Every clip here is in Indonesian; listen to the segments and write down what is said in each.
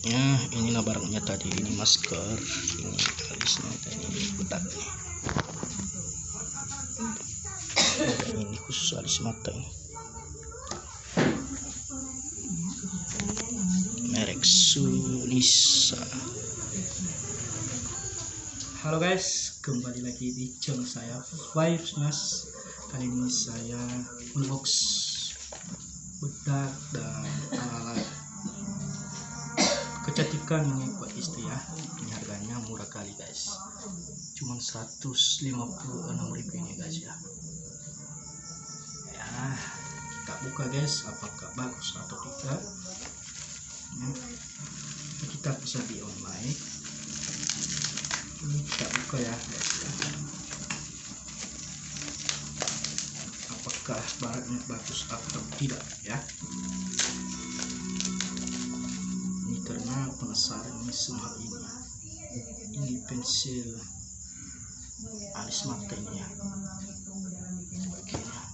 Ya, inilah barangnya tadi. Ini masker, ini alisnya tadi, bedak nih. Ini khusus alis mata ini. Merek Sunisa. Halo guys, kembali lagi di channel saya Virusnas. Kali ini saya unbox bedak dan alat kecantikan ini buat istri ya. Ini harganya murah kali guys, cuman 156.000 ini guys ya. Kita buka guys, apakah bagus atau tidak ya. Kita bisa di online. Ini kita buka ya guys ya. Apakah barangnya bagus atau tidak ya. Ini karena penasaran ini semua ini ya. Ini pensil alis mata ini ya. Oke ya.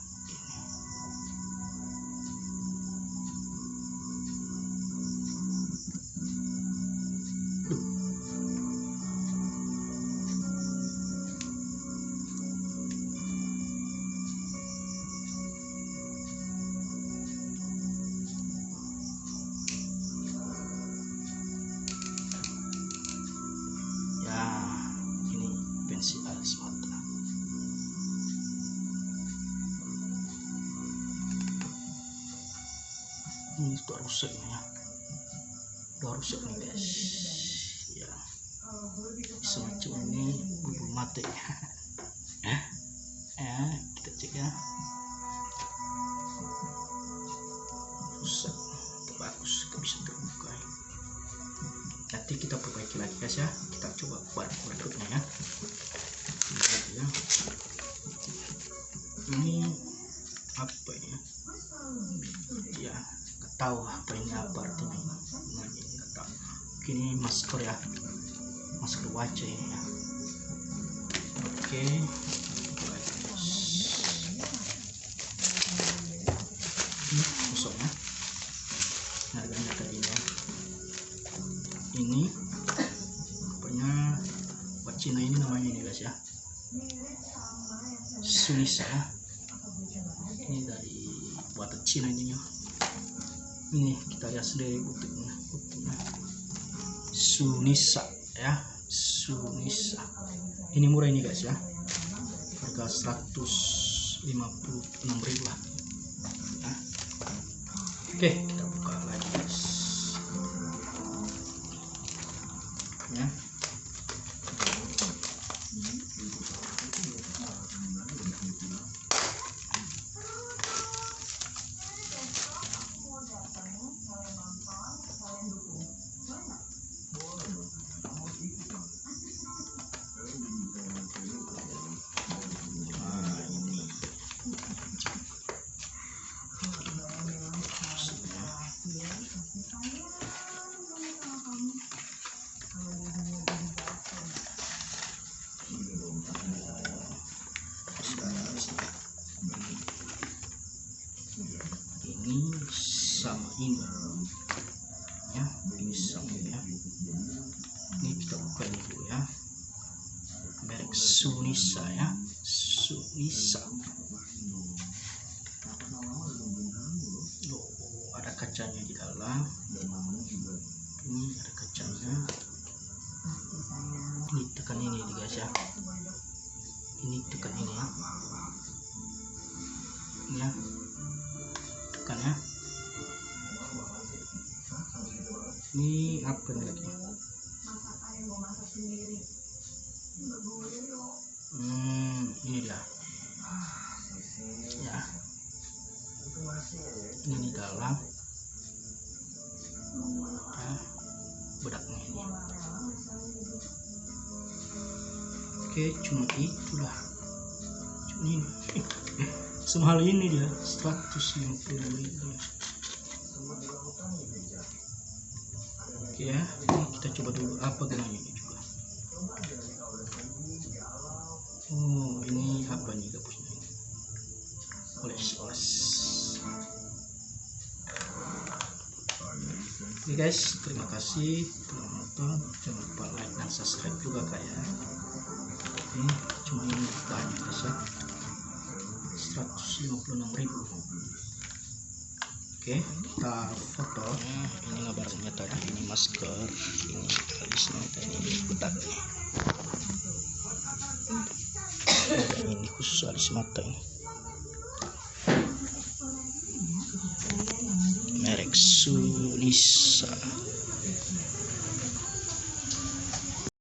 Pensil alis mata. Ini sudah rusak ya, udah rusak nih guys ya. Semacam ini bulu mata ya. Kita cek ya. Rusak, bagus, kita bisa terbuka. Nanti kita perbaiki lagi guys ya. Kita coba buat berikutnya ya. Ini apa ya? Ya, nggak tahu apa ini, apa artinya ini. Namanya nggak tahu. Ini masker ya, masker wajah ini ya. Oke, ini kosongnya. Harganya tadi ya. Ini punya buat Cina ini namanya ini guys ya, Sunisa. Ini dari buatan Cina ini ya. Ini kita lihat sendiri buktinya. Sunisa ya, Sunisa. Ini murah ini guys ya, harga 156.000 lah ya. Oke, kita buka lagi guys ya. Ini sama ini ya, ini sama ya. Ini kita buka dulu ya, merek Sunisa ya, Sunisa. Oh, ada kacanya di dalam. Ini ada kacanya. Ini tekan ini guys ya. Ini tekan ini ya. Ini ya. Tekan ya. Ini apa nih lagi? Ini dia ya. Ini di dalam ya, bedaknya ini. Oke, cuma itulah, cuma ini. Semahal ini dia 150.000. Oke ya, ini kita coba dulu apa gunanya ini juga. Oh, ini apa nih gabusnya ini? Oles. Oke guys, terima kasih telah menonton. Jangan lupa like dan subscribe juga kak ya. Ini cuma ini banyak guys ya, 156.000. Oke, kita foto. Ini ngabarnya tadi, ini masker, ini alisnya tadi, ini kotak. Ini khusus alis mata ini. Merek Sunisa.